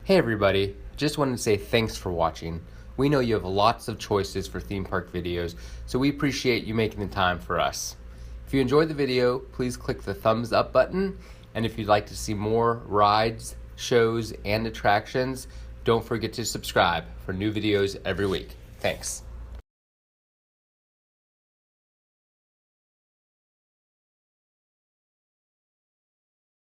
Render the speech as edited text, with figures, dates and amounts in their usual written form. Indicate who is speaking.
Speaker 1: Hey everybody, just wanted to say thanks for watching. We know you have lots of choices for theme park videos, so we appreciate you making the time for us. If you enjoyed the video, please click the thumbs up button, and if you'd like to see more rides, shows, and attractions, don't forget to subscribe for new videos every week. Thanks.